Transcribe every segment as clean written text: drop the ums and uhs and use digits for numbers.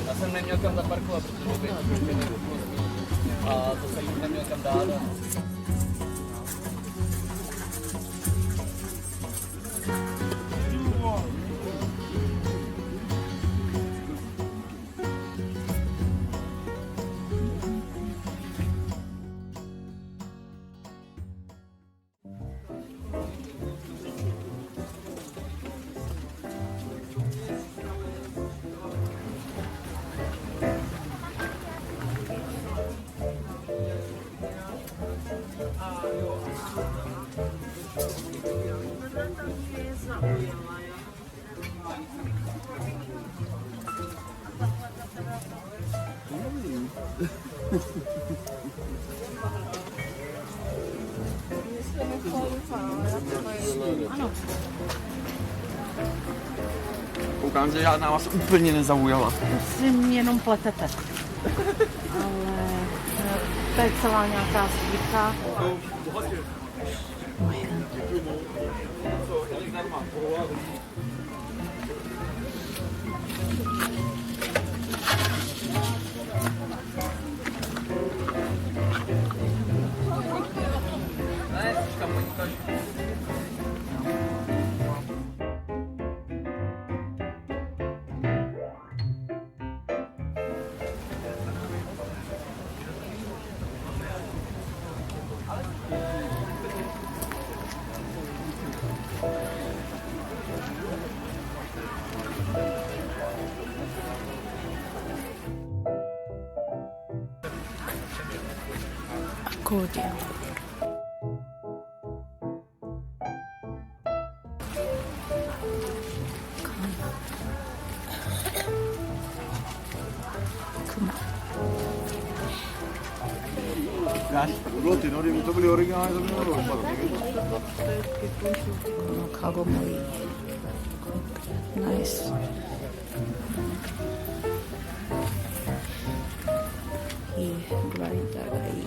Já jsem neměl kam zaparkovat, protože bych a to jsem neměl kam dát. Koukám, že žádná vás úplně nezaujala. Si mě jenom pletete. Ale to je celá nějaká sbírka. Akordeon. To byly originální, to bylo rozpad. このカゴもいい。ナイス。いいグライダーがいい。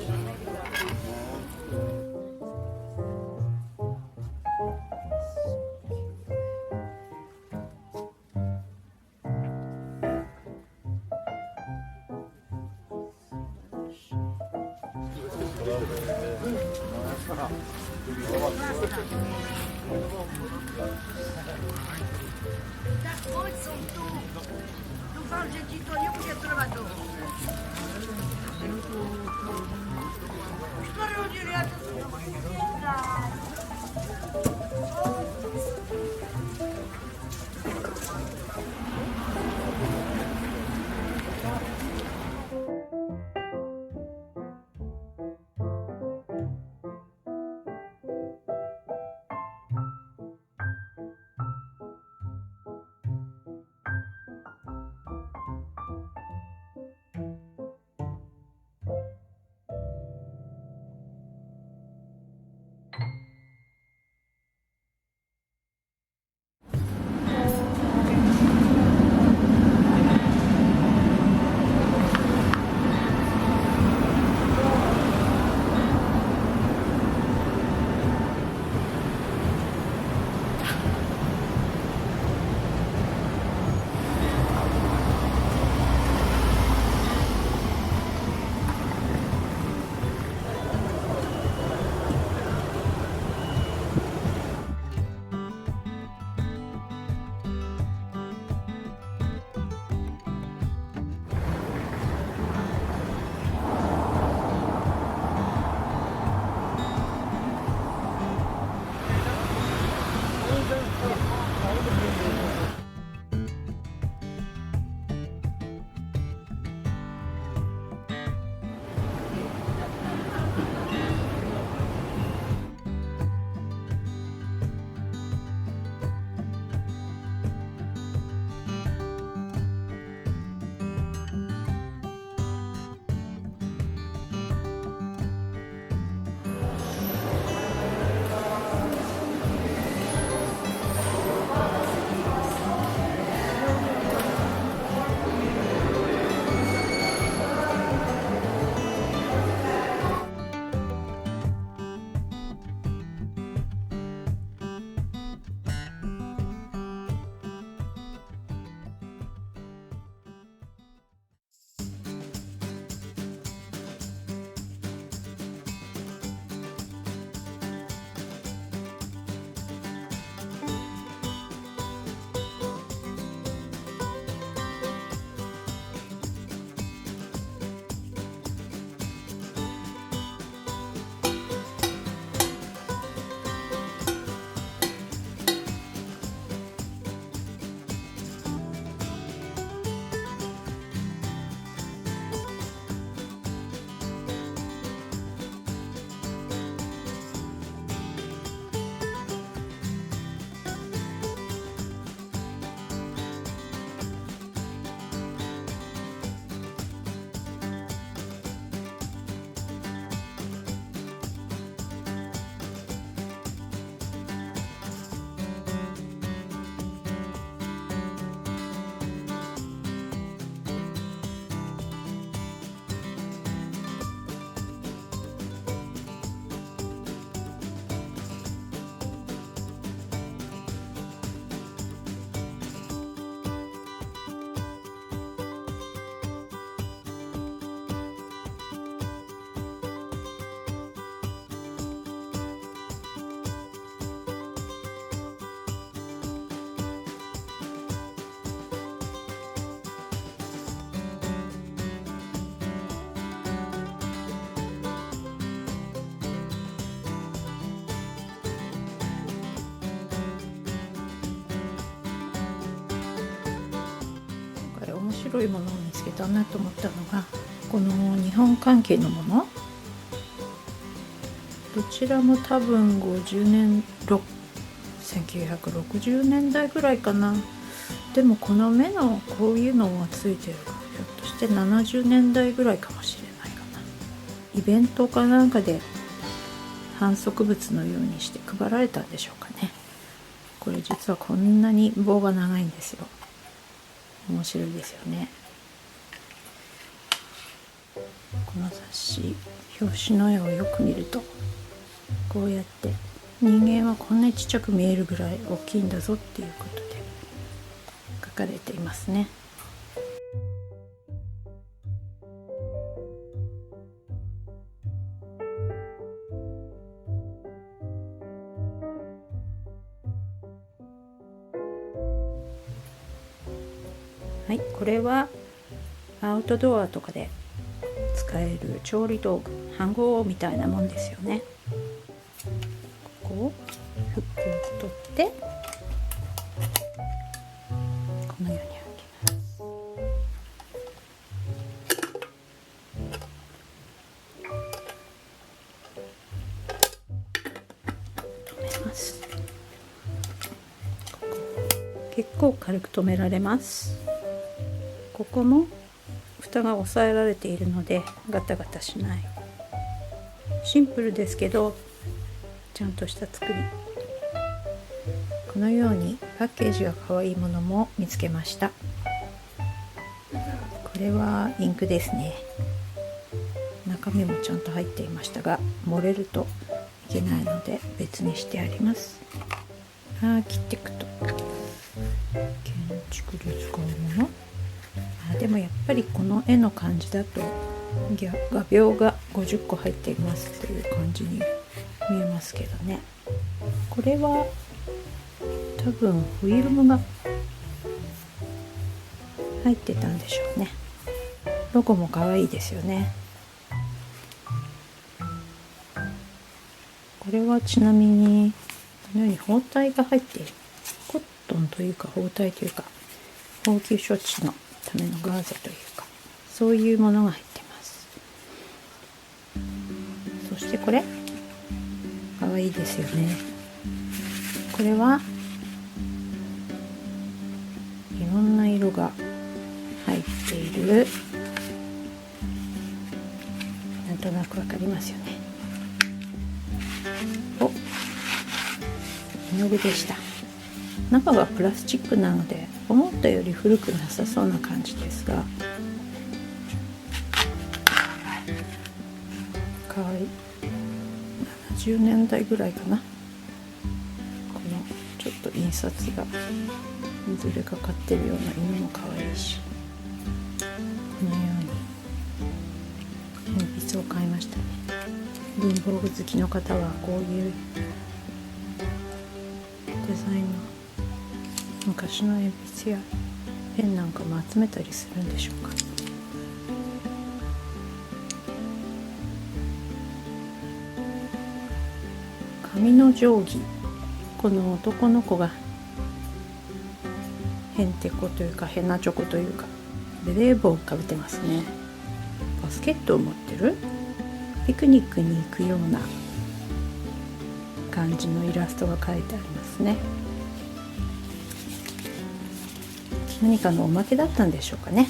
Tak pojď, jsou tu. Doufám, že ti to nebude trvat dlouho. 4 hodiny, já to si 白いものを見つけたなと思ったのが、この日本関係のもの、どちらも多分1960年代ぐらいかな。でもこの目のこういうのがついてるから、ひょっとして70年代ぐらいかもしれないかな。イベントかなんかで販促物のようにして配られたんでしょうかね。これ実はこんなに棒が長いんですよ。面白いですよね。この雑誌表紙の絵をよく見ると、こうやって人間はこんなにちっちゃく見えるぐらい大きいんだぞっていうことで書かれていますね。はい、これはアウトドアとかで使える調理道具、飯盒みたいなもんですよね。ここをフックを取ってこのように開けます。止めます。結構軽く止められます。ここも蓋が押さえられているのでガタガタしない。シンプルですけどちゃんとした作り。このようにパッケージが可愛いものも見つけました。これはインクですね。中身もちゃんと入っていましたが、漏れるといけないので別にしてあります。切っていくと建築で使うもの。でもやっぱりこの絵の感じだと画鋲が50個入っていますという感じに見えますけどね。これは多分フィルムが入ってたんでしょうね。ロゴも可愛いですよね。これはちなみにこのように包帯が入っている。コットンというか包帯というか応急処置のためのガーゼというか、そういうものが入っています。そしてこれかわいいですよね。これはいろんな色が入っている、なんとなくわかりますよね。絵の具でした。中がプラスチックなので思ったより古くなさそうな感じですが、かわいい。70年代ぐらいかな。このちょっと印刷がずれかかってるような犬もかわいいし、このように鉛筆を買いましたね。文房具好きの方はこういうデザインの昔の鉛筆やペンなんかも集めたりするんでしょうか。紙の定規、この男の子がへんてこというかへなちょこというかベレー帽をかぶってますね。バスケットを持ってる、ピクニックに行くような感じのイラストが描いてありますね。何かのおまけだったんでしょうかね。